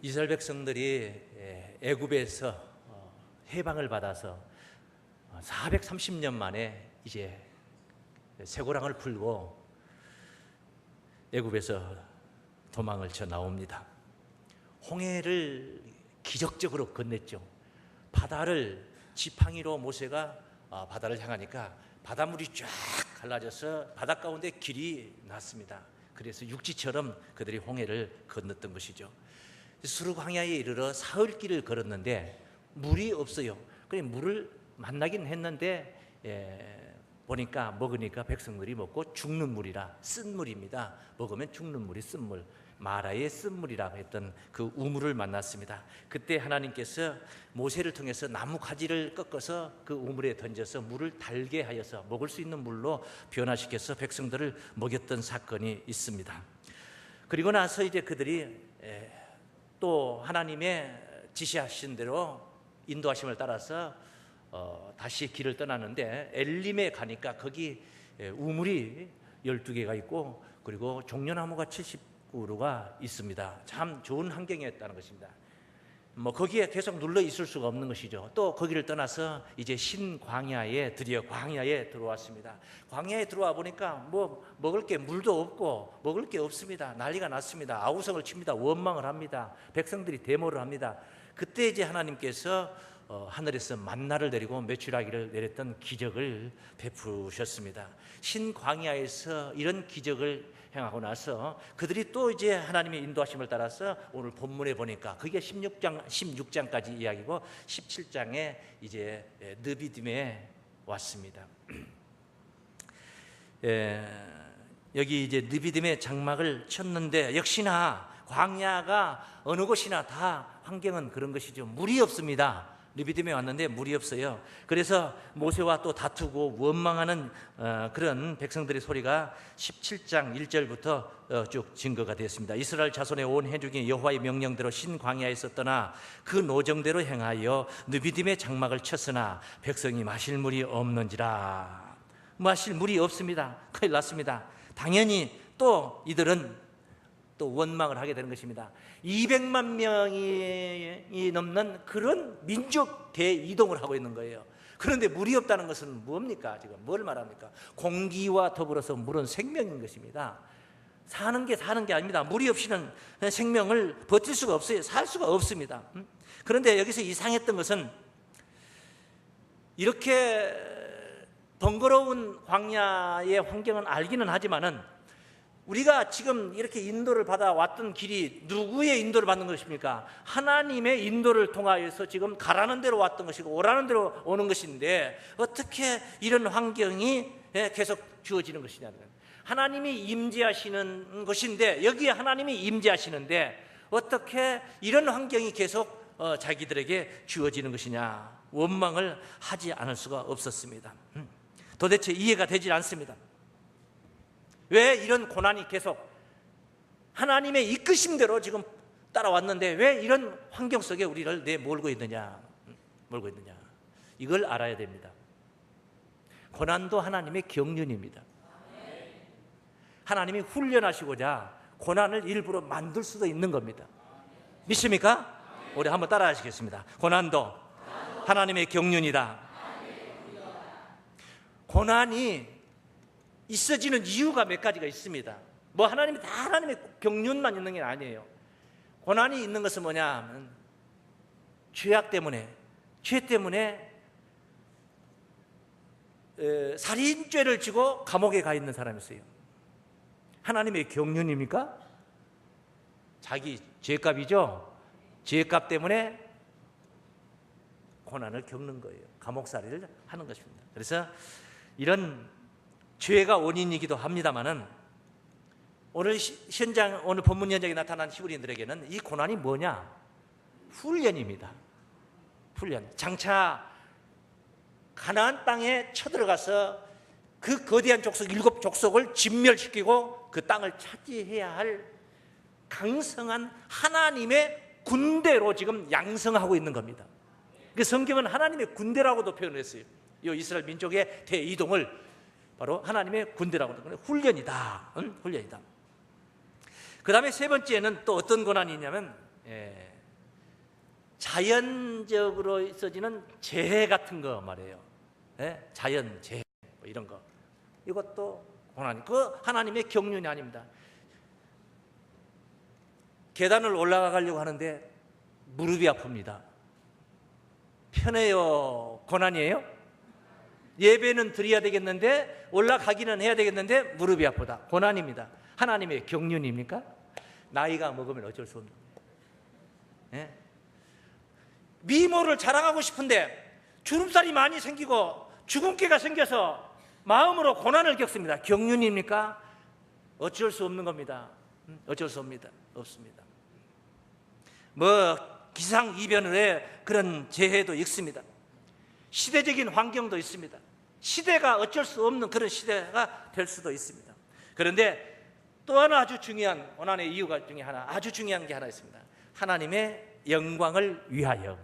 이스라엘 백성들이 애굽에서 해방을 받아서 430년 만에 이제 쇠고랑을 풀고 애굽에서 도망을 쳐 나옵니다. 홍해를 기적적으로 건넜죠. 바다를 지팡이로 모세가 바다를 향하니까 바닷물이 쫙 갈라져서 바다 가운데 길이 났습니다. 그래서 육지처럼 그들이 홍해를 건넜던 것이죠. 수르 광야에 이르러 사흘길을 걸었는데 물이 없어요. 그래 물을 만나긴 했는데 보니까 먹으니까 백성들이 먹고 죽는 물이라 쓴 물입니다. 먹으면 죽는 물이 쓴 물, 마라의 쓴 물이라고 했던 그 우물을 만났습니다. 그때 하나님께서 모세를 통해서 나무 가지를 꺾어서 그 우물에 던져서 물을 달게 하여서 먹을 수 있는 물로 변화시켜서 백성들을 먹였던 사건이 있습니다. 그리고 나서 이제 그들이 또 하나님의 지시하신 대로 인도하심을 따라서 다시 길을 떠나는데 엘림에 가니까 거기 우물이 12개가 있고 그리고 종려나무가 70그루가 있습니다. 참 좋은 환경이었다는 것입니다. 거기에 계속 눌러 있을 수가 없는 것이죠. 또 거기를 떠나서 이제 신광야에 드디어 광야에 들어왔습니다. 광야에 들어와 보니까 먹을 게 물도 없고 먹을 게 없습니다. 난리가 났습니다. 아우성을 칩니다. 원망을 합니다. 백성들이 데모를 합니다. 그때 이제 하나님께서 하늘에서 만나를 내리고 메추라기를 내렸던 기적을 베푸셨습니다. 신광야에서 이런 기적을 행하고 나서 그들이 또 이제 하나님의 인도하심을 따라서 오늘 본문에 보니까 그게 16장까지 이야기고 17장에 이제 느비딤에 왔습니다. 여기 이제 느비딤에 장막을 쳤는데 역시나 광야가 어느 곳이나 다 환경은 그런 것이죠. 물이 없습니다. 느비딤에 왔는데 물이 없어요. 그래서 모세와 또 다투고 원망하는 그런 백성들의 소리가 17장 1절부터 쭉 증거가 되었습니다. 이스라엘 자손의 온 회중이 여호와의 명령대로 신광야에서 떠나 그 노정대로 행하여 느비딤의 장막을 쳤으나 백성이 마실 물이 없는지라. 마실 물이 없습니다. 큰일 났습니다. 당연히 또 이들은 또 원망을 하게 되는 것입니다. 200만 명이 넘는 그런 민족 대이동을 하고 있는 거예요. 그런데 물이 없다는 것은 뭡니까? 지금 뭘 말합니까? 공기와 더불어서 물은 생명인 것입니다. 사는 게 아닙니다. 물이 없이는 생명을 버틸 수가 없어요. 살 수가 없습니다. 그런데 여기서 이상했던 것은 이렇게 번거로운 광야의 환경은 알기는 하지만은 우리가 지금 이렇게 인도를 받아왔던 길이 누구의 인도를 받는 것입니까? 하나님의 인도를 통하여서 지금 가라는 대로 왔던 것이고 오라는 대로 오는 것인데 어떻게 이런 환경이 계속 주어지는 것이냐. 하나님이 임재하시는 것인데 여기에 하나님이 임재하시는데 어떻게 이런 환경이 계속 자기들에게 주어지는 것이냐. 원망을 하지 않을 수가 없었습니다. 도대체 이해가 되질 않습니다. 왜 이런 고난이 계속 하나님의 이끄심대로 지금 따라왔는데 왜 이런 환경 속에 우리를 내몰고 있느냐. 이걸 알아야 됩니다. 고난도 하나님의 경륜입니다. 하나님이 훈련하시고자 고난을 일부러 만들 수도 있는 겁니다. 믿습니까? 우리 한번 따라 하시겠습니다. 고난도 하나님의 경륜이다. 고난이 있어지는 이유가 몇 가지가 있습니다. 하나님이 다 하나님의 경륜만 있는 게 아니에요. 고난이 있는 것은 뭐냐 하면 죄 때문에 살인죄를 지고 감옥에 가 있는 사람이 있어요. 하나님의 경륜입니까? 자기 죄값이죠. 죄값 때문에 고난을 겪는 거예요. 감옥살이를 하는 것입니다. 그래서 이런 죄가 원인이기도 합니다만은 오늘 본문 현장에 나타난 히브리인들에게는 이 고난이 뭐냐? 훈련입니다. 훈련. 장차 가나안 땅에 쳐들어가서 그 거대한 족속 7족속을 진멸시키고 그 땅을 차지해야 할 강성한 하나님의 군대로 지금 양성하고 있는 겁니다. 그 성경은 하나님의 군대라고도 표현했어요. 이 이스라엘 민족의 대이동을 바로 하나님의 군대라고 하는 거예요. 훈련이다. 훈련이다. 그 다음에 세 번째는 또 어떤 고난이 있냐면 자연적으로 있어지는 재해 같은 거 말이에요. 예? 자연 재해 뭐 이런 거, 이것도 고난이, 그 하나님의 경륜이 아닙니다. 계단을 올라가려고 하는데 무릎이 아픕니다. 편해요? 고난이에요? 예배는 드려야 되겠는데, 올라가기는 해야 되겠는데 무릎이 아프다. 고난입니다. 하나님의 경륜입니까? 나이가 먹으면 어쩔 수 없는 거예요. 예? 미모를 자랑하고 싶은데 주름살이 많이 생기고 주근깨가 생겨서 마음으로 고난을 겪습니다. 경륜입니까? 어쩔 수 없는 겁니다. 어쩔 수 없습니다. 뭐 기상이변의 그런 재해도 있습니다. 시대적인 환경도 있습니다. 시대가 어쩔 수 없는 그런 시대가 될 수도 있습니다. 그런데 또 하나 아주 중요한 고난의 이유가 중에 하나, 아주 중요한 게 하나 있습니다. 하나님의 영광을 위하여.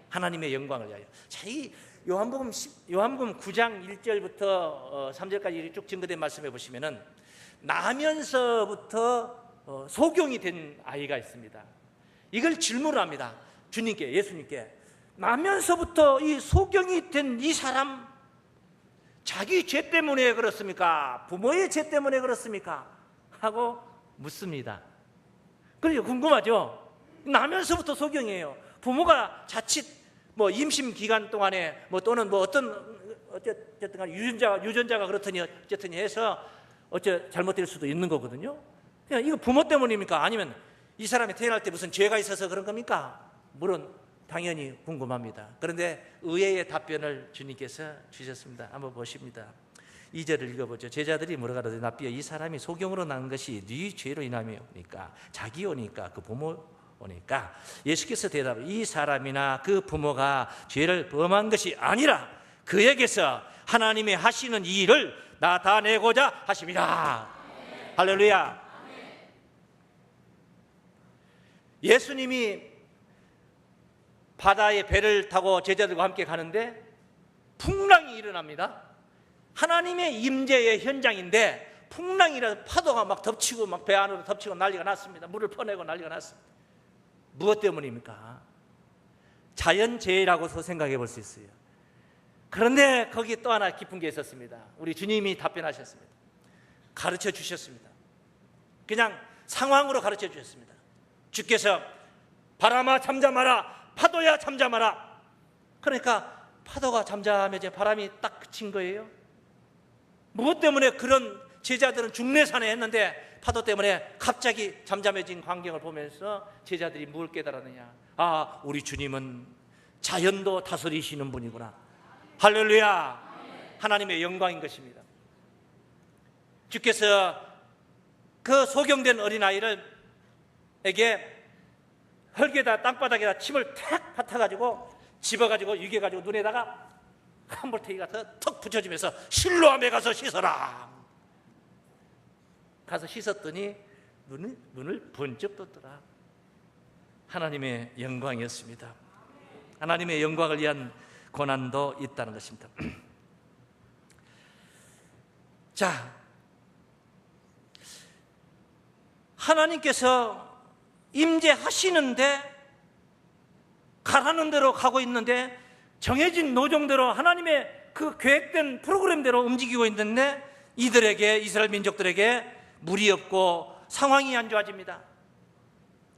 하나님의 영광을 위하여. 자, 이 요한복음 9장 1절부터 3절까지 쭉 증거된 말씀해 보시면은 나면서부터 소경이 된 아이가 있습니다. 이걸 질문을 합니다. 주님께, 예수님께. 나면서부터 이 소경이 된 이 사람, 자기 죄 때문에 그렇습니까? 부모의 죄 때문에 그렇습니까? 하고 묻습니다. 그래요, 궁금하죠? 나면서부터 소경이에요. 부모가 자칫 뭐 임신 기간 동안에 뭐 또는 뭐 어쨌든 간에 유전자가 그렇더니 어쨌든 해서 잘못될 수도 있는 거거든요. 그냥 이거 부모 때문입니까? 아니면 이 사람이 태어날 때 무슨 죄가 있어서 그런 겁니까? 물론 당연히 궁금합니다. 그런데 의외의 답변을 주님께서 주셨습니다. 한번 보십니다. 2절을 읽어보죠. 제자들이 물어가로되 납비여, 이 사람이 소경으로 난 것이 네 죄로 인함이오니까, 자기오니까, 그 부모오니까? 예수께서 대답을, 이 사람이나 그 부모가 죄를 범한 것이 아니라 그에게서 하나님이 하시는 이 일을 나타내고자 하심이라. 할렐루야. 예수님이 바다에 배를 타고 제자들과 함께 가는데 풍랑이 일어납니다. 하나님의 임재의 현장인데 풍랑이라 파도가 막 덮치고 막 배 안으로 덮치고 난리가 났습니다. 물을 퍼내고 난리가 났습니다. 무엇 때문입니까? 자연재해라고서 생각해 볼 수 있어요. 그런데 거기 또 하나 깊은 게 있었습니다. 우리 주님이 답변하셨습니다. 가르쳐 주셨습니다. 그냥 상황으로 가르쳐 주셨습니다. 주께서 바람아 잠잠하라, 파도야 잠잠하라. 그러니까 파도가 잠잠해져 바람이 딱 그친 거예요. 무엇 때문에 그런 제자들은 중내산에 했는데 파도 때문에 갑자기 잠잠해진 광경을 보면서 제자들이 뭘 깨달았느냐? 아, 우리 주님은 자연도 다스리시는 분이구나. 할렐루야. 하나님의 영광인 것입니다. 주께서 그 소경된 어린아이에게 흙에다 땅바닥에다 침을 탁 뱉어가지고 집어가지고 유개가지고 눈에다가 한볼테기 가서 턱 붙여주면서 실로암에 가서 씻어라. 가서 씻었더니 눈을 번쩍 떴더라. 하나님의 영광이었습니다. 하나님의 영광을 위한 고난도 있다는 것입니다. 자, 하나님께서 임재하시는데 가라는 대로 가고 있는데 정해진 노정대로 하나님의 그 계획된 프로그램대로 움직이고 있는데 이들에게, 이스라엘 민족들에게 물이 없고 상황이 안 좋아집니다.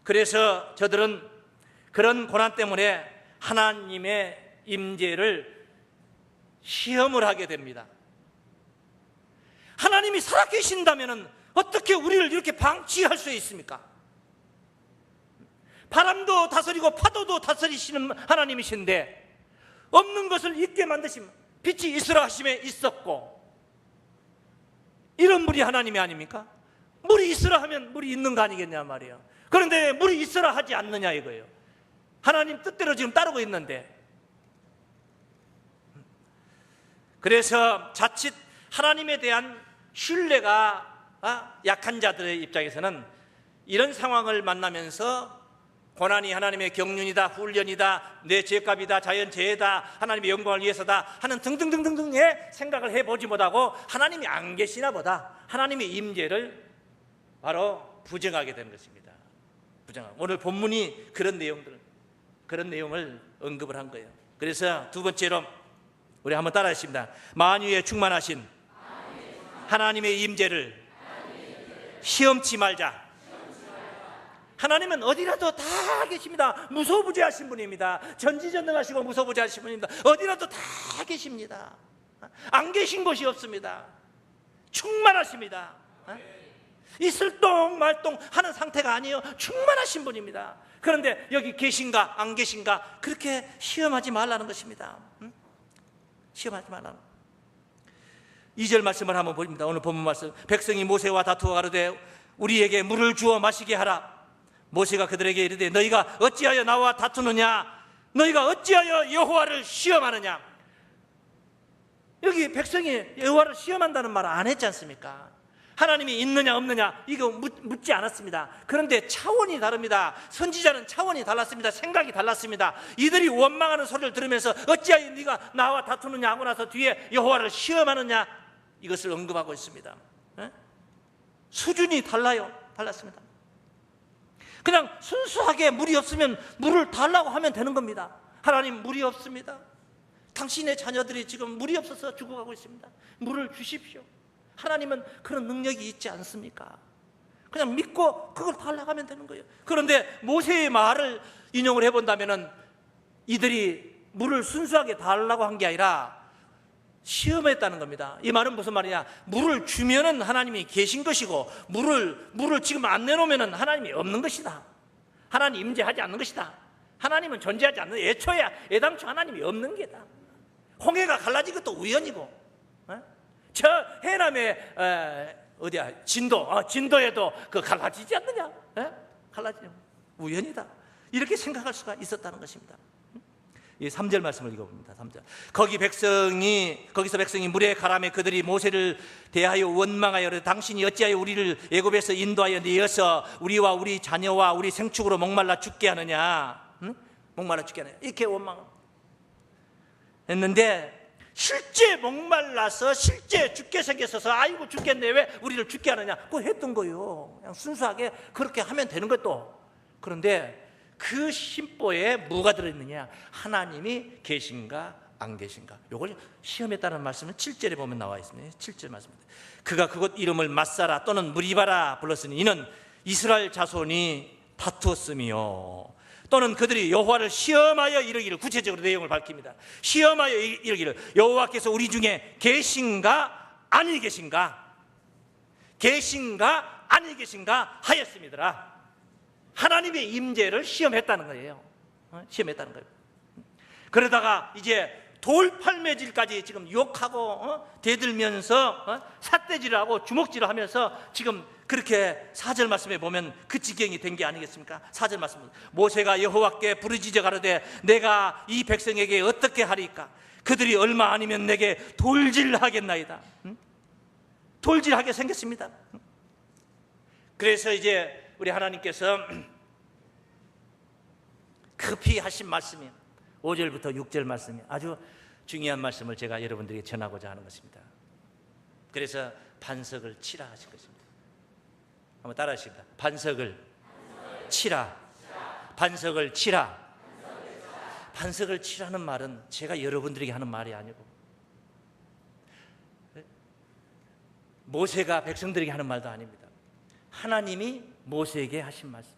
그래서 저들은 그런 고난 때문에 하나님의 임재를 시험을 하게 됩니다. 하나님이 살아계신다면 어떻게 우리를 이렇게 방치할 수 있습니까? 바람도 다스리고 파도도 다스리시는 하나님이신데 없는 것을 있게 만드신, 빛이 있으라 하심에 있었고, 이런 물이 하나님이 아닙니까? 물이 있으라 하면 물이 있는 거 아니겠냐 말이에요. 그런데 물이 있으라 하지 않느냐 이거예요. 하나님 뜻대로 지금 따르고 있는데. 그래서 자칫 하나님에 대한 신뢰가 약한 자들의 입장에서는 이런 상황을 만나면서 고난이 하나님의 경륜이다, 훈련이다, 내 죄값이다, 자연재해다, 하나님의 영광을 위해서다 하는 등등등등등의 생각을 해보지 못하고 하나님이 안 계시나 보다, 하나님의 임재를 바로 부정하게 되는 것입니다. 부정하고. 오늘 본문이 그런 내용들. 그런 내용을 언급을 한 거예요. 그래서 두 번째로 우리 한번 따라하십니다. 만유에 충만하신 하나님의 임재를 시험치 말자. 하나님은 어디라도 다 계십니다. 무소부재하신 분입니다. 전지전능하시고 무소부재하신 분입니다. 어디라도 다 계십니다. 안 계신 곳이 없습니다. 충만하십니다. 있을 똥 말똥 하는 상태가 아니에요. 충만하신 분입니다. 그런데 여기 계신가 안 계신가 그렇게 시험하지 말라는 것입니다. 시험하지 말라는. 2절 말씀을 한번 봅니다. 오늘 본문 말씀. 백성이 모세와 다투어 가로되 우리에게 물을 주어 마시게 하라. 모세가 그들에게 이르되 너희가 어찌하여 나와 다투느냐? 너희가 어찌하여 여호와를 시험하느냐? 여기 백성이 여호와를 시험한다는 말 안 했지 않습니까? 하나님이 있느냐 없느냐 이거 묻지 않았습니다. 그런데 차원이 다릅니다. 선지자는 차원이 달랐습니다. 생각이 달랐습니다. 이들이 원망하는 소리를 들으면서 어찌하여 네가 나와 다투느냐 하고 나서 뒤에 여호와를 시험하느냐 이것을 언급하고 있습니다. 수준이 달랐습니다. 그냥 순수하게 물이 없으면 물을 달라고 하면 되는 겁니다. 하나님 물이 없습니다. 당신의 자녀들이 지금 물이 없어서 죽어가고 있습니다. 물을 주십시오. 하나님은 그런 능력이 있지 않습니까? 그냥 믿고 그걸 달라고 하면 되는 거예요. 그런데 모세의 말을 인용을 해본다면 이들이 물을 순수하게 달라고 한 게 아니라 시험했다는 겁니다. 이 말은 무슨 말이냐? 물을 주면은 하나님이 계신 것이고 물을 지금 안 내놓으면은 하나님이 없는 것이다. 하나님 임재하지 않는 것이다. 하나님은 존재하지 않는, 애당초 하나님이 없는 게다. 홍해가 갈라진 것도 우연이고, 저 해남의 진도에도 그 갈라지지 않느냐? 갈라지냐? 우연이다. 이렇게 생각할 수가 있었다는 것입니다. 이 3절 말씀을 읽어봅니다. 3절. 거기서 백성이 물에 가라매 그들이 모세를 대하여 원망하여 당신이 어찌하여 우리를 애굽에서 인도하여 내어서 우리와 우리 자녀와 우리 생축으로 목말라 죽게 하느냐? 목말라 죽게 하느냐? 이렇게 원망을 했는데 실제 목말라서 실제 죽게 생겼어서 아이고 죽겠네 왜 우리를 죽게 하느냐? 그거 했던 거예요. 그냥 순수하게 그렇게 하면 되는 것도. 그런데 그 심보에 뭐가 들어있느냐? 하나님이 계신가 안 계신가? 이걸 시험했다는 말씀은 7절에 보면 나와 있습니다. 7절 말씀입니다. 그가 그곳 이름을 맛사라 또는 무리바라 불렀으니 이는 이스라엘 자손이 다투었으며 또는 그들이 여호와를 시험하여 이르기를, 구체적으로 내용을 밝힙니다. 시험하여 이르기를 여호와께서 우리 중에 계신가 아니 계신가, 계신가 아니 계신가 하였습니다. 하나님의 임재를 시험했다는 거예요. 시험했다는 거예요. 그러다가 이제 돌팔매질까지 지금 욕하고 대들면서 삿대질을 하고 주먹질을 하면서 지금 그렇게 4절 말씀에 보면 그 지경이 된 게 아니겠습니까? 4절 말씀. 모세가 여호와께 부르짖어 가로되 내가 이 백성에게 어떻게 하리까? 그들이 얼마 아니면 내게 돌질하겠나이다. 돌질하게 생겼습니다. 그래서 이제 우리 하나님께서 급히 하신 말씀이 5절부터 6절 말씀이 아주 중요한 말씀을 제가 여러분들에게 전하고자 하는 것입니다. 그래서 반석을 치라 하신 것입니다. 한번 따라 하십니다. 반석을 치라. 반석을 치라. 반석을 치라는 말은 제가 여러분들에게 하는 말이 아니고 모세가 백성들에게 하는 말도 아닙니다. 하나님이 모세에게 하신 말씀,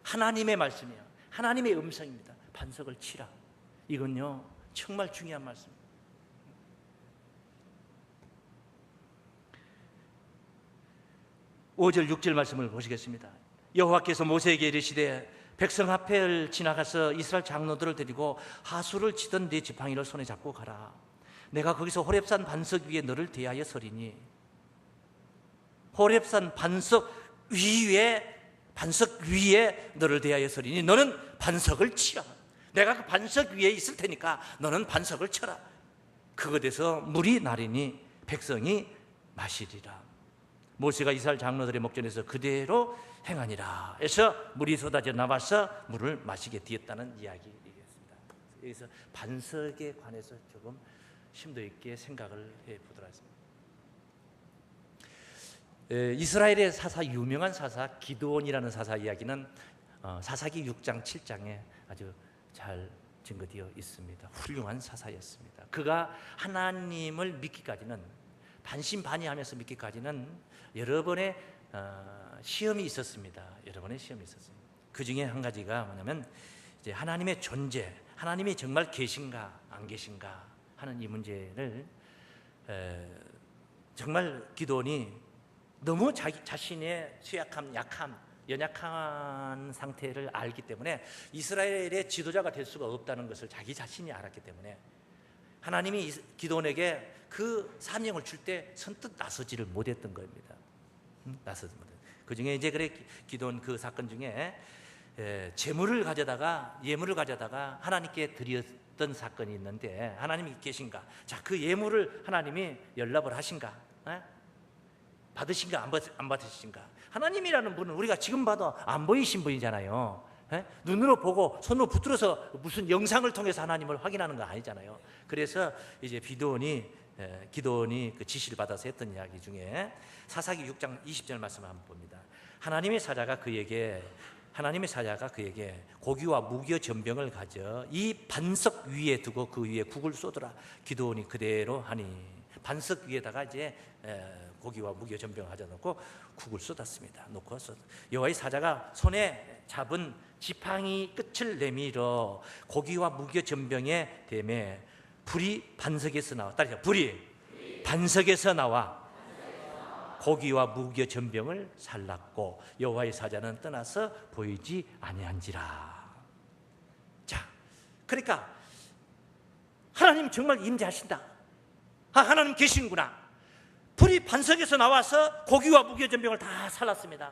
하나님의 말씀이에요. 하나님의 음성입니다. 반석을 치라. 이건요 정말 중요한 말씀입니다. (5절) (6절) 말씀을 보시겠습니다. 여호와께서 모세에게 이르시되 백성 앞을 지나가서 이스라엘 장로들을 데리고 하수를 치던 네 지팡이를 손에 잡고 가라. 내가 거기서 호렙산 반석 위에 너를 대하여 서리니. 호렙산 반석 위에 너를 대하여 서리니 너는 반석을 치라. 내가 그 반석 위에 있을 테니까 너는 반석을 쳐라. 그것에서 물이 나리니 백성이 마시리라. 모세가 이스라엘 장로들의 목전에서 그대로 행하니라. 그래서 물이 쏟아져 나와서 물을 마시게 되었다는 이야기이겠습니다. 여기서 반석에 관해서 조금 심도 있게 생각을 해보도록 하겠습니다. 이스라엘의 사사, 유명한 사사 기드온이라는 사사 이야기는 사사기 6장 7장에 아주 잘 증거되어 있습니다. 훌륭한 사사였습니다. 그가 하나님을 믿기까지는 반신반의하면서 믿기까지는 여러 번의 시험이 있었습니다. 여러 번의 시험이 있었습니다. 그 중에 한 가지가 뭐냐면 이제 하나님의 존재, 하나님이 정말 계신가 안 계신가 하는 이 문제를 정말 기도원이 너무 자기 자신의 약함, 연약한 상태를 알기 때문에 이스라엘의 지도자가 될 수가 없다는 것을 자기 자신이 알았기 때문에 하나님이 기도원에게 그 사명을 줄 때 선뜻 나서지를 못했던 겁니다. 나서지 못했. 그 중에 이제 그래 기도원 그 사건 중에 예물을 가져다가 하나님께 드렸던 사건이 있는데 하나님이 계신가? 자, 그 예물을 하나님이 연락을 하신가? 받으신가 안 받으신가? 하나님이라는 분은 우리가 지금 봐도 안 보이신 분이잖아요. 눈으로 보고 손으로 붙들어서 무슨 영상을 통해서 하나님을 확인하는 거 아니잖아요. 그래서 이제 기도원이 그 지시를 받아서 했던 이야기 중에 사사기 6장 20절 말씀을 한번 봅니다. 하나님의 사자가 그에게 고기와 무교 전병을 가져 이 반석 위에 두고 그 위에 국을 쏟으라. 기도원이 그대로 하니 반석 위에다가 이제 고기와 무교 전병을 가져놓고 국을 쏟았습니다. 여호와의 사자가 손에 잡은 지팡이 끝을 내밀어 고기와 무교 전병에 대매 불이 반석에서 나와. 따라서 불이 반석에서 나와 고기와 무교 전병을 살랐고 여호와의 사자는 떠나서 보이지 아니한지라. 자, 그러니까 하나님 정말 임재하신다. 하나님 계시는구나. 불이 반석에서 나와서 고기와 무교 전병을 다 살랐습니다.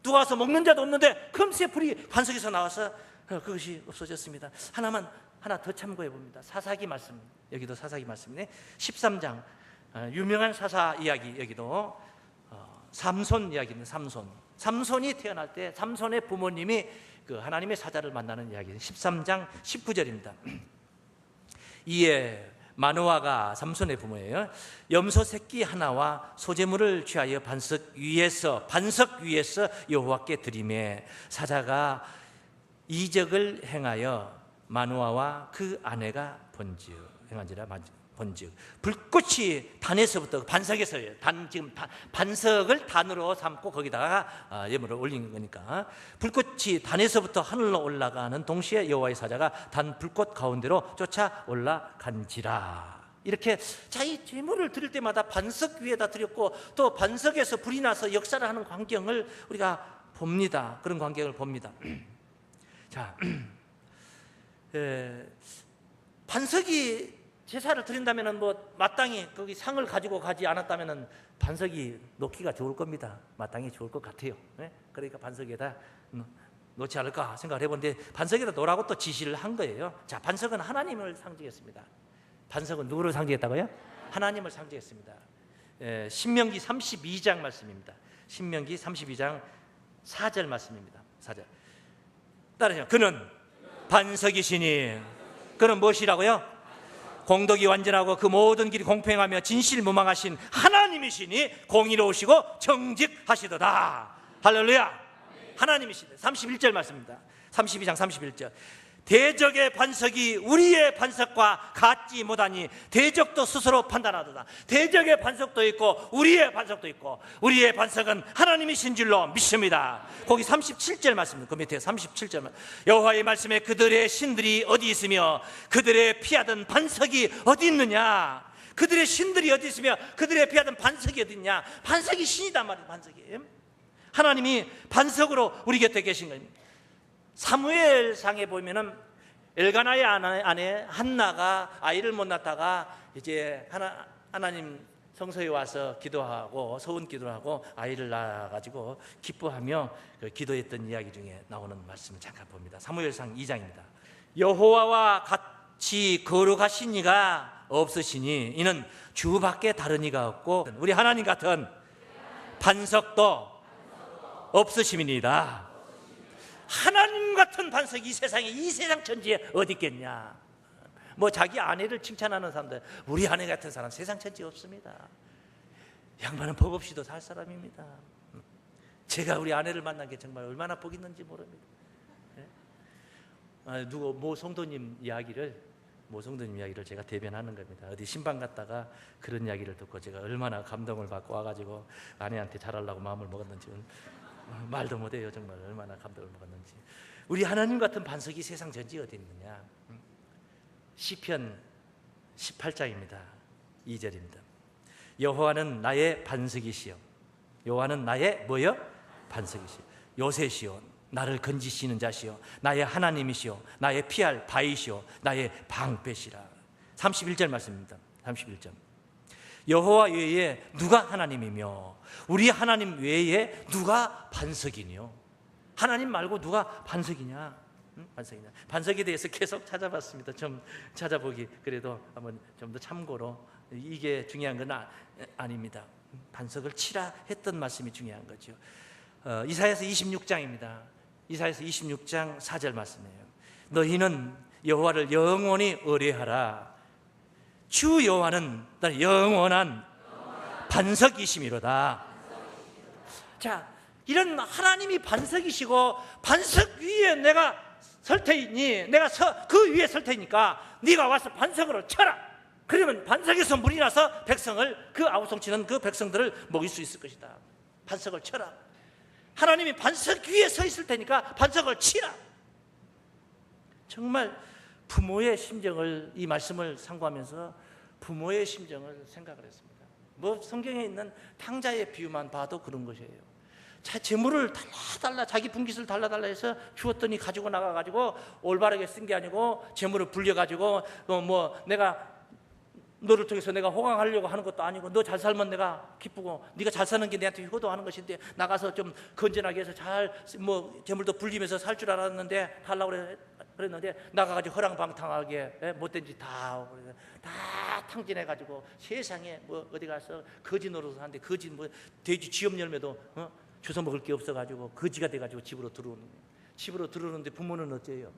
누가 와서 먹는 자도 없는데 금세 불이 반석에서 나와서 그것이 없어졌습니다. 하나 더 참고해 봅니다. 사사기 말씀, 여기도 사사기 말씀이네. 13장 유명한 사사 이야기, 여기도 삼손 이야기는 삼손이 태어날 때 삼손의 부모님이 그 하나님의 사자를 만나는 이야기 13장 19절입니다. 이에 마노아가 삼손의 부모예요. 염소 새끼 하나와 소재물을 취하여 반석 위에서 여호와께 드리매 사자가 이적을 행하여 마노아와 그 아내가 본즉 불꽃이 단에서부터 반석에서요. 지금 반석을 단으로 삼고 거기다가 예물을 올린 거니까 불꽃이 단에서부터 하늘로 올라가는 동시에 여호와의 사자가 단 불꽃 가운데로 쫓아 올라간지라. 이렇게 자기 예물을 드릴 때마다 반석 위에다 드렸고 또 반석에서 불이 나서 역사를 하는 광경을 우리가 봅니다. 그런 광경을 봅니다. 자, 반석이 제사를 드린다면 마땅히 거기 상을 가지고 가지 않았다면 반석이 놓기가 좋을 겁니다. 마땅히 좋을 것 같아요. 그러니까 반석에다 놓지 않을까 생각을 해보는데 반석에다 놓으라고 또 지시를 한 거예요. 자, 반석은 하나님을 상징했습니다. 반석은 누구를 상징했다고요? 하나님을 상징했습니다. 신명기 32장 말씀입니다. 신명기 32장 4절 말씀입니다. 4절 따라하세요. 그는 반석이시니 그는 무엇이라고요? 공덕이 완전하고 그 모든 길이 공평하며 진실무망하신 하나님이시니 공의로우시고 정직하시도다. 할렐루야. 하나님이시다. 31절 말씀입니다. 32장 31절. 대적의 반석이 우리의 반석과 같지 못하니 대적도 스스로 판단하도다. 대적의 반석도 있고 우리의 반석도 있고 우리의 반석은 하나님이신 줄로 믿습니다. 거기 37절 말씀입니다. 그 밑에 37절 여호와의 말씀에 그들의 신들이 어디 있으며 그들의 피하던 반석이 어디 있느냐. 그들의 신들이 어디 있으며 그들의 피하던 반석이 어디 있냐. 반석이 신이단 말이에요. 반석이 하나님이 반석으로 우리 곁에 계신 겁니다. 사무엘상에 보면은 엘가나의 아내 한나가 아이를 못 낳다가 이제 하나님 성소에 와서 기도하고 소원 기도를 하고 아이를 낳아가지고 기뻐하며 기도했던 이야기 중에 나오는 말씀을 잠깐 봅니다. 사무엘상 2장입니다. 여호와와 같이 거룩하신 이가 없으시니 이는 주밖에 다른 이가 없고 우리 하나님 같은 반석도 없으심이니이다. 하나님 같은 반석이 이 세상 천지에 어디 있겠냐. 자기 아내를 칭찬하는 사람들, 우리 아내 같은 사람 세상 천지에 없습니다. 양반은 법 없이도 살 사람입니다. 제가 우리 아내를 만난 게 정말 얼마나 복 있는지 모릅니다. 모 성도님 이야기를 제가 대변하는 겁니다. 어디 신방 갔다가 그런 이야기를 듣고 제가 얼마나 감동을 받고 와가지고 아내한테 잘하려고 마음을 먹었는지 말도 못해요. 정말 얼마나 감동을 먹었는지. 우리 하나님 같은 반석이 세상 전지에 어디 있느냐. 시편 18장입니다 2절입니다 여호와는 나의 반석이시여, 여호와는 나의 뭐요? 반석이시여, 요새시여, 나를 건지시는 자시여, 나의 하나님이시여, 나의 피할 바위시여, 나의 방패시라. 31절 말씀입니다. 31절. 여호와 외에 누가 하나님이며 우리 하나님 외에 누가 반석이뇨? 하나님 말고 누가 반석이냐? 반석이냐? 반석에 대해서 계속 찾아봤습니다. 좀 찾아보기 그래도 한번 좀 더 참고로, 이게 중요한 건 아닙니다. 반석을 치라 했던 말씀이 중요한 거죠. 이사야서 26장입니다. 이사야서 26장 4절 말씀이에요. 너희는 여호와를 영원히 의뢰하라. 주 여호와는 나의 영원한 반석이심이로다. 자, 이런 하나님이 반석이시고 반석 위에 내가 설 테니, 내가 그 위에 설 테니까 네가 와서 반석으로 쳐라. 그러면 반석에서 물이 나서 백성을, 그 아우성치는 그 백성들을 먹일 수 있을 것이다. 반석을 쳐라. 하나님이 반석 위에 서 있을 테니까 반석을 치라. 정말 부모의 심정을, 이 말씀을 상고하면서 부모의 심정을 생각을 했습니다. 뭐 성경에 있는 탕자의 비유만 봐도 그런 것이에요. 재물을 달라달라, 자기 분깃을 달라달라 해서 주었더니 가지고 나가가지고 올바르게 쓴 게 아니고 재물을 불려가지고 뭐 내가 너를 통해서 내가 호강하려고 하는 것도 아니고, 너 잘 살면 내가 기쁘고 네가 잘 사는 게 내한테 효도하는 것인데 나가서 좀 건전하게 해서 잘 뭐 재물도 불리면서 살 줄 알았는데 하려고 그랬는데 나가가지고 허랑방탕하게 못된 짓 다 탕진해가지고 세상에 뭐 어디 가서 거지 노릇을 하는데, 거지 뭐 돼지 쥐업 열매도 주워 먹을 게 없어가지고 거지가 돼가지고 집으로 들어오는 거예요. 집으로 들어오는데 부모는 어째요?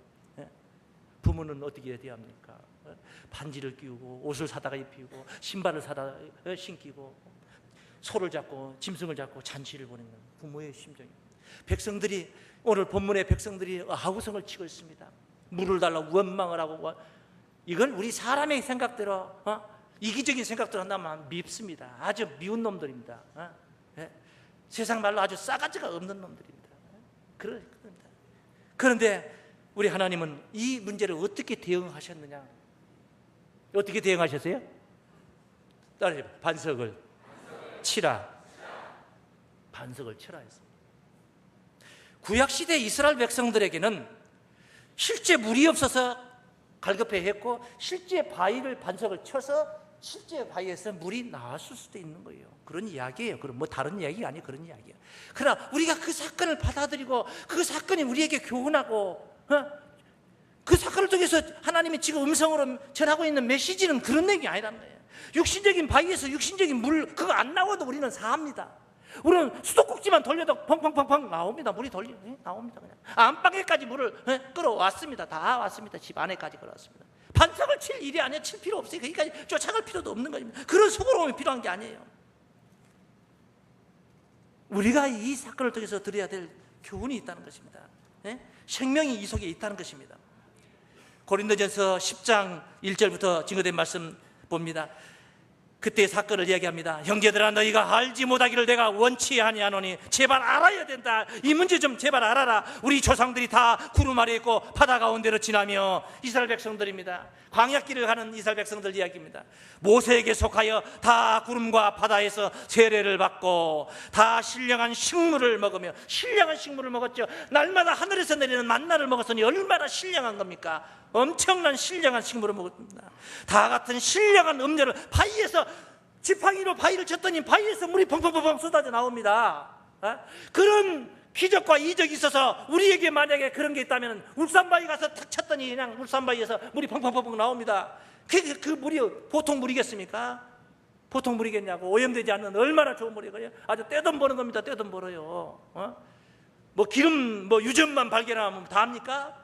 부모는 어떻게 해야 합니까? 반지를 끼우고 옷을 사다가 입히고 신발을 사다 신기고 소를 잡고 짐승을 잡고 잔치를 보내는 부모의 심정입니다. 백성들이, 오늘 본문의 백성들이 아우성을 치고 있습니다. 물을 달라고 원망을 하고, 이건 우리 사람의 생각대로 이기적인 생각대로 한다면 밉습니다. 아주 미운 놈들입니다. 세상 말로 아주 싸가지가 없는 놈들입니다. 그런데 우리 하나님은 이 문제를 어떻게 대응하셨느냐? 어떻게 대응하셨어요? 따라해요. 반석을 치라. 반석을 치라 했습니다. 구약시대 이스라엘 백성들에게는 실제 물이 없어서 갈급해했고, 실제 바위를 반석을 쳐서 실제 바위에서 물이 나왔을 수도 있는 거예요. 그런 이야기예요. 그럼 뭐 다른 이야기가 아니에요. 그런 이야기예요. 그러나 우리가 그 사건을 받아들이고 그 사건이 우리에게 교훈하고 그 사건을 통해서 하나님이 지금 음성으로 전하고 있는 메시지는 그런 내용이 아니란 거예요. 육신적인 바위에서 육신적인 물 그거 안 나와도 우리는 삽니다. 우리는 수도꼭지만 돌려도 펑펑펑펑 나옵니다. 물이 나옵니다. 그냥 안방에까지 물을 끌어왔습니다. 다 왔습니다. 집 안에까지 끌어왔습니다. 반석을 칠 일이 아니에요. 칠 필요 없어요. 거기까지 쫓아갈 필요도 없는 것입니다. 그런 수고로움이 필요한 게 아니에요. 우리가 이 사건을 통해서 드려야 될 교훈이 있다는 것입니다. 생명이 이 속에 있다는 것입니다. 고린도전서 10장 1절부터 증거된 말씀 봅니다. 그때의 사건을 이야기합니다. 형제들아, 너희가 알지 못하기를 내가 원치 아니하노니 제발 알아야 된다. 이 문제 좀 제발 알아라. 우리 조상들이 다 구름 아래 있고 바다 가운데로 지나며, 이스라엘 백성들입니다. 광야길을 가는 이스라엘 백성들 이야기입니다. 모세에게 속하여 다 구름과 바다에서 세례를 받고 다 신령한 식물을 먹으며, 신령한 식물을 먹었죠. 날마다 하늘에서 내리는 만나를 먹었으니 얼마나 신령한 겁니까? 엄청난 신령한 식물을 먹었습니다. 다 같은 신령한 음료를 바위에서, 지팡이로 바위를 쳤더니 바위에서 물이 펑펑펑펑 쏟아져 나옵니다. 그런 기적과 이적이 있어서 우리에게 만약에 그런 게 있다면 울산바위 가서 탁 쳤더니 그냥 울산바위에서 물이 펑펑펑펑 나옵니다. 그 물이 보통 물이겠습니까? 보통 물이겠냐고. 오염되지 않는 얼마나 좋은 물이에요. 아주 떼돈 버는 겁니다. 떼돈 벌어요. 뭐 기름 뭐 유전만 발견하면 다 합니까?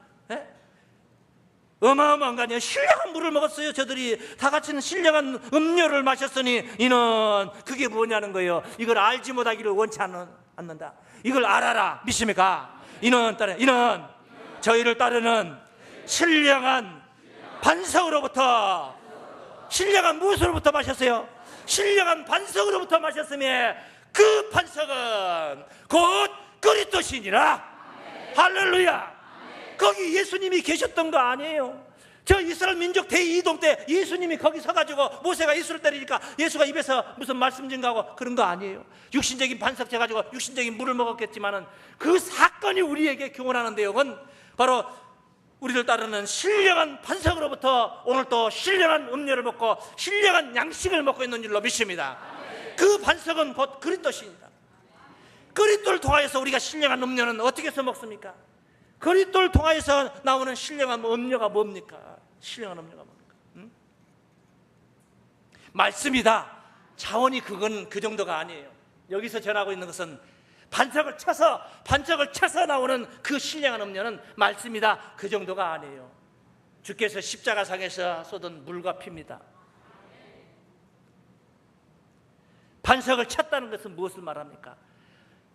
어마어마한 거 아니에요. 신령한 물을 먹었어요. 저들이 다 같이는 신령한 음료를 마셨으니 이는 그게 뭐냐는 거예요. 이걸 알지 못하기를 원치 않는다. 이걸 알아라. 믿습니까? 이는 저희를 따르는 신령한 반석으로부터, 신령한 무엇으로부터 마셨어요? 신령한 반석으로부터 마셨으며 그 반석은 곧 그리스도시니라. 할렐루야. 거기 예수님이 계셨던 거 아니에요? 저 이스라엘 민족 대이동 때 예수님이 거기 서가지고 모세가 예수를 때리니까 예수가 입에서 무슨 말씀 증가하고 그런 거 아니에요. 육신적인 반석 재가지고 육신적인 물을 먹었겠지만은 그 사건이 우리에게 교훈하는 내용은 바로 우리를 따르는 신령한 반석으로부터 오늘 또 신령한 음료를 먹고 신령한 양식을 먹고 있는 줄로 믿습니다. 그 반석은 곧 그리스도십니다. 그리스도를 통하여서 우리가 신령한 음료는 어떻게 해서 먹습니까? 그리스도를 통하여서 나오는 신령한 음료가 뭡니까? 신령한 음료가 뭡니까? 말씀이다. 차원이 그건 그 정도가 아니에요. 여기서 전하고 있는 것은 반석을 쳐서 나오는 그 신령한 음료는 말씀이다. 그 정도가 아니에요. 주께서 십자가상에서 쏟은 물과 피입니다. 반석을 쳤다는 것은 무엇을 말합니까?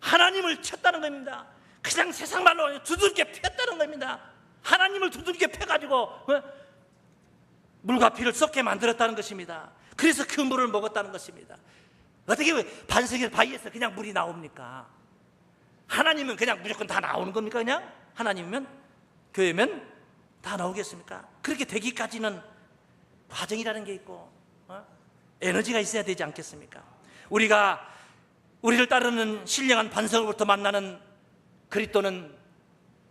하나님을 쳤다는 겁니다. 그냥 세상 말로 두들겨 폈다는 겁니다. 하나님을 두들겨 펴가지고 물과 피를 쏟게 만들었다는 것입니다. 그래서 그 물을 먹었다는 것입니다. 어떻게 반석의 바위에서 그냥 물이 나옵니까? 하나님은 그냥 무조건 다 나오는 겁니까? 그냥 하나님이면, 교회면 다 나오겠습니까? 그렇게 되기까지는 과정이라는 게 있고 에너지가 있어야 되지 않겠습니까? 우리를 따르는 신령한 반석으로부터 만나는 그리스도는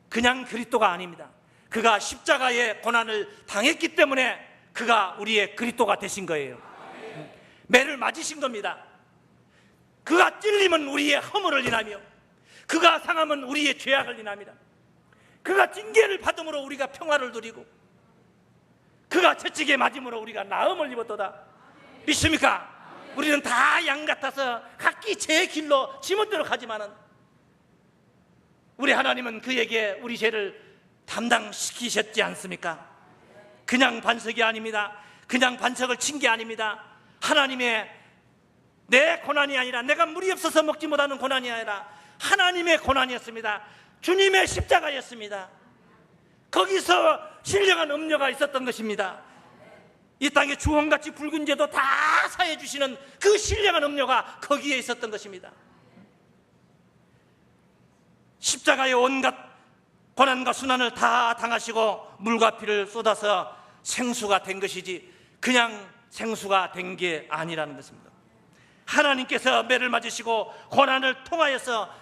그냥 그리스도가 아닙니다. 그가 십자가의 고난을 당했기 때문에 그가 우리의 그리스도가 되신 거예요. 매를 맞으신 겁니다. 그가 찔림은 우리의 허물을 인하며 그가 상함은 우리의 죄악을 인합니다. 그가 징계를 받음으로 우리가 평화를 누리고 그가 채찍에 맞음으로 우리가 나음을 입었도다. 믿습니까? 우리는 다 양 같아서 각기 제 길로 지멋대로 가지만은 우리 하나님은 그에게 우리 죄를 담당시키셨지 않습니까? 그냥 반석이 아닙니다. 그냥 반석을 친 게 아닙니다. 하나님의 내 고난이 아니라, 내가 물이 없어서 먹지 못하는 고난이 아니라 하나님의 고난이었습니다. 주님의 십자가였습니다. 거기서 신령한 음료가 있었던 것입니다. 이 땅에 주홍같이 붉은 죄도 다 사해 주시는 그 신령한 음료가 거기에 있었던 것입니다. 십자가의 온갖 고난과 순환을 다 당하시고 물과 피를 쏟아서 생수가 된 것이지 그냥 생수가 된 게 아니라는 것입니다. 하나님께서 매를 맞으시고 고난을 통하여서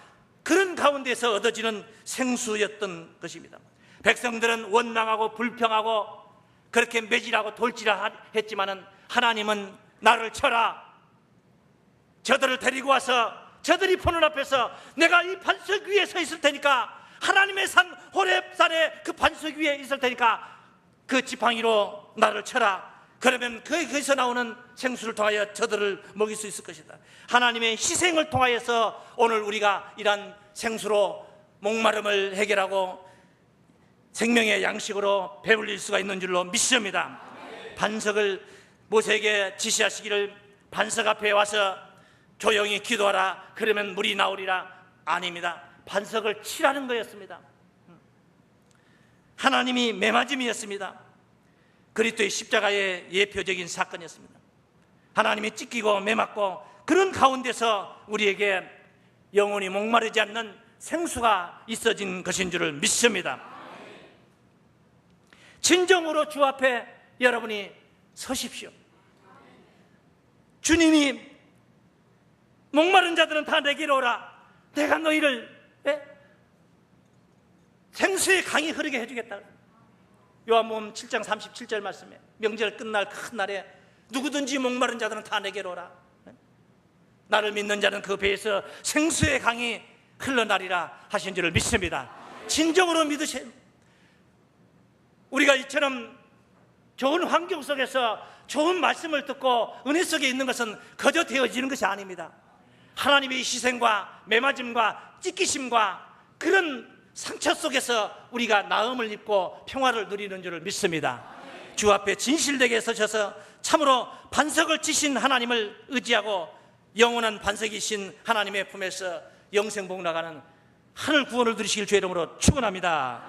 그런 가운데서 얻어지는 생수였던 것입니다. 백성들은 원망하고 불평하고 그렇게 매질하고 돌질했지만은 하나님은 나를 쳐라, 저들을 데리고 와서 저들이 보는 앞에서 내가 이 반석 위에 서 있을 테니까, 하나님의 산 호렙산의 그 반석 위에 있을 테니까 그 지팡이로 나를 쳐라. 그러면 거기서 나오는 생수를 통하여 저들을 먹일 수 있을 것이다. 하나님의 희생을 통하여서 오늘 우리가 이러한 생수로 목마름을 해결하고 생명의 양식으로 배불릴 수가 있는 줄로 믿습니다. 반석을 모세에게 지시하시기를 반석 앞에 와서 조용히 기도하라, 그러면 물이 나오리라. 아닙니다. 반석을 치라는 거였습니다. 하나님이 매맞음이었습니다. 그리스도의 십자가의 예표적인 사건이었습니다. 하나님이 찢기고 매맞고 그런 가운데서 우리에게 영원히 목마르지 않는 생수가 있어진 것인 줄을 믿습니다. 진정으로 주 앞에 여러분이 서십시오. 주님이 목마른 자들은 다 내게로 오라, 내가 너희를 생수의 강이 흐르게 해주겠다. 요한복음 7장 37절 말씀에 명절 끝날 큰 날에 누구든지 목마른 자들은 다 내게로 오라, 나를 믿는 자는 그 배에서 생수의 강이 흘러나리라 하신 줄을 믿습니다. 진정으로 믿으세요. 우리가 이처럼 좋은 환경 속에서 좋은 말씀을 듣고 은혜 속에 있는 것은 거저 되어지는 것이 아닙니다. 하나님의 희생과 매맞음과 찢기심과 그런 상처 속에서 우리가 나음을 입고 평화를 누리는 줄을 믿습니다. 주 앞에 진실되게 서셔서 참으로 반석을 치신 하나님을 의지하고 영원한 반석이신 하나님의 품에서 영생복 나가는 하늘 구원을 누리시길 주의 이름으로 축원합니다.